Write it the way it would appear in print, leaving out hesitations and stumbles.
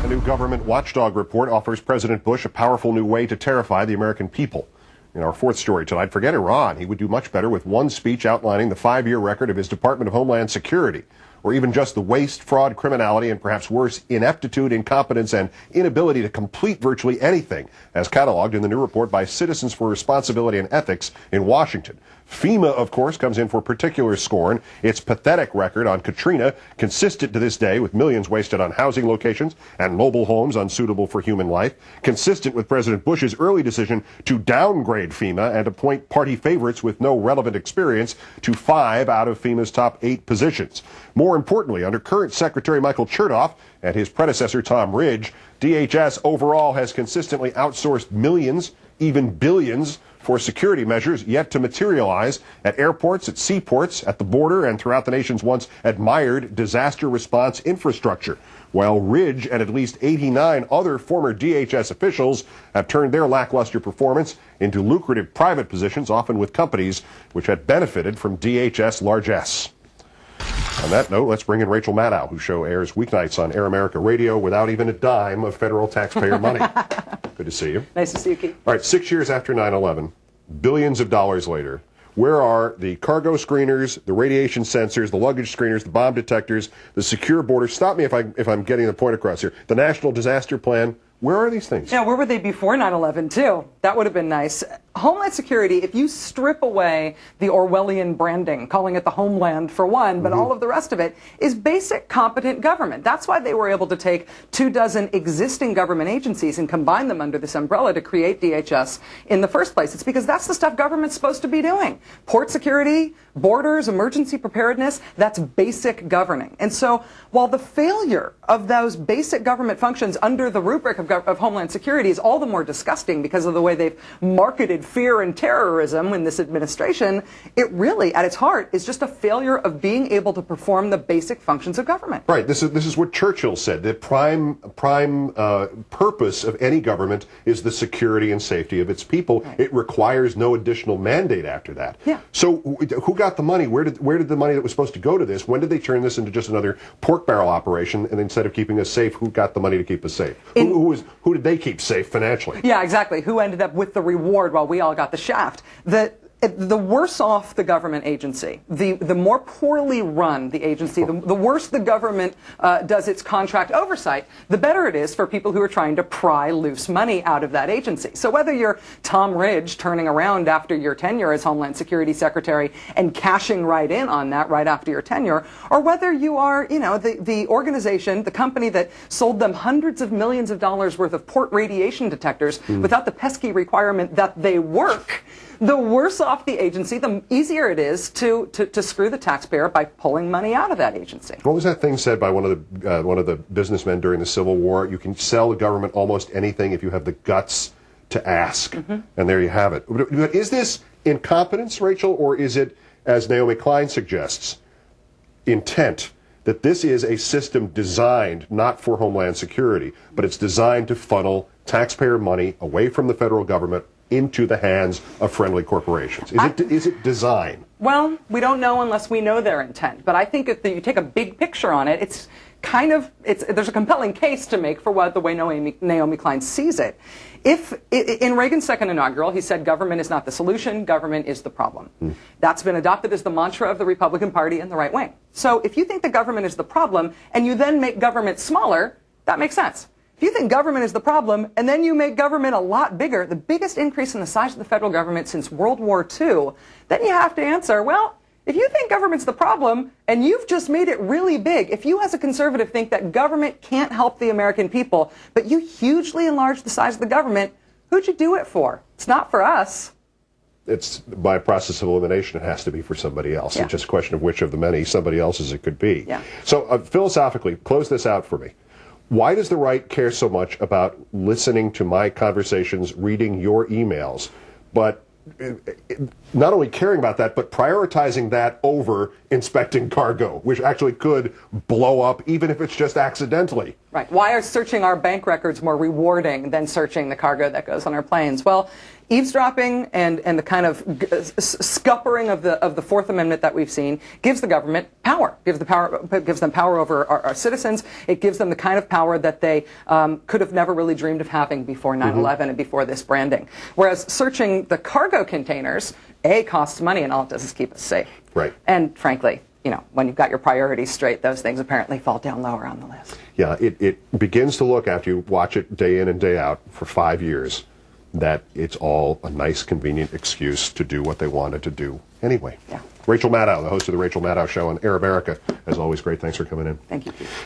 new government watchdog report offers President Bush a powerful new way to terrify the American people. In our fourth story tonight, forget Iran. He would do much better with one speech outlining the 5-year record of his Department of Homeland Security, or even just the waste, fraud, criminality, and perhaps worse, ineptitude, incompetence, and inability to complete virtually anything, as cataloged in the new report by Citizens for Responsibility and Ethics in Washington. FEMA, of course, comes in for particular scorn. Its pathetic record on Katrina, consistent to this day with millions wasted on housing locations and mobile homes unsuitable for human life, consistent with President Bush's early decision to downgrade FEMA and appoint party favorites with no relevant experience to 5 out of FEMA's top 8 positions. More importantly, under current Secretary Michael Chertoff and his predecessor Tom Ridge, DHS overall has consistently outsourced millions, even billions, for security measures yet to materialize at airports, at seaports, at the border, and throughout the nation's once admired disaster response infrastructure, while Ridge and at least 89 other former DHS officials have turned their lackluster performance into lucrative private positions, often with companies which had benefited from DHS largesse. On that note, let's bring in Rachel Maddow, whose show airs weeknights on Air America Radio without even a dime of federal taxpayer money. Good to see you. Nice to see you, Keith. All right, 6 years after 9/11, billions of dollars later, where are the cargo screeners, the radiation sensors, the luggage screeners, the bomb detectors, the secure border? Stop me if I'm getting the point across here. The National Disaster Plan. Where are these things? Yeah, where were they before 9/11, too? That would have been nice. Homeland Security, if you strip away the Orwellian branding, calling it the homeland for one, but all of the rest of it, is basic competent government. That's why they were able to take 24 existing government agencies and combine them under this umbrella to create DHS in the first place. It's because that's the stuff government's supposed to be doing. Port security, borders, emergency preparedness, that's basic governing. And so while the failure of those basic government functions under the rubric of Homeland Security is all the more disgusting because of the way they've marketed fear and terrorism in this administration, it really, at its heart, is just a failure of being able to perform the basic functions of government. Right. This is what Churchill said. The prime purpose of any government is the security and safety of its people. Right. It requires no additional mandate after that. Yeah. So who got the money? Where did the money that was supposed to go to this? When did they turn this into just another pork barrel operation? And instead of keeping us safe, who got the money to keep us safe? Who did they keep safe financially? Yeah, exactly. Who ended up with the reward while we all got the shaft? The worse off the government agency, the more poorly run the agency, the worse the government does its contract oversight, the better it is for people who are trying to pry loose money out of that agency. So whether you're Tom Ridge turning around after your tenure as Homeland Security Secretary and cashing right in on that right after your tenure, or whether you are, the organization, the company that sold them hundreds of millions of dollars worth of port radiation detectors without the pesky requirement that they work, the worse off the agency, the easier it is to screw the taxpayer by pulling money out of that agency. What was that thing said by one of the businessmen during the Civil War? You can sell the government almost anything if you have the guts to ask. And there you have it. But is this incompetence, Rachel, or is it, as Naomi Klein suggests, intent? That this is a system designed not for Homeland Security, but it's designed to funnel taxpayer money away from the federal government into the hands of friendly corporations. Is it design? Well, we don't know unless we know their intent. But I think if you take a big picture on it, there's a compelling case to make for the way Naomi Klein sees it. In Reagan's second inaugural, he said government is not the solution, government is the problem. That's been adopted as the mantra of the Republican Party and the right wing. So if you think the government is the problem and you then make government smaller, that makes sense. If you think government is the problem and then you make government a lot bigger, the biggest increase in the size of the federal government since World War II, then you have to answer, well, if you think government's the problem and you've just made it really big, if you as a conservative think that government can't help the American people, but you hugely enlarge the size of the government, who'd you do it for? It's not for us. It's by process of elimination, it has to be for somebody else. Yeah. It's just a question of which of the many somebody else's it could be. Yeah. So philosophically, close this out for me. Why does the right care so much about listening to my conversations, reading your emails, but not only caring about that, but prioritizing that over inspecting cargo, which actually could blow up even if it's just accidentally? Right. Why are searching our bank records more rewarding than searching the cargo that goes on our planes? Well, eavesdropping and the kind of scuppering of the Fourth Amendment that we've seen gives the government power. Gives them power over our citizens. It gives them the kind of power that they could have never really dreamed of having before 9/11 and before this branding. Whereas searching the cargo containers, costs money, and all it does is keep us safe. Right. And frankly, you know, when you've got your priorities straight, those things apparently fall down lower on the list. Yeah, it begins to look, after you watch it day in and day out for 5 years, that it's all a nice, convenient excuse to do what they wanted to do anyway. Yeah. Rachel Maddow, the host of The Rachel Maddow Show on Air America. As always, great. Thanks for coming in. Thank you, Pete.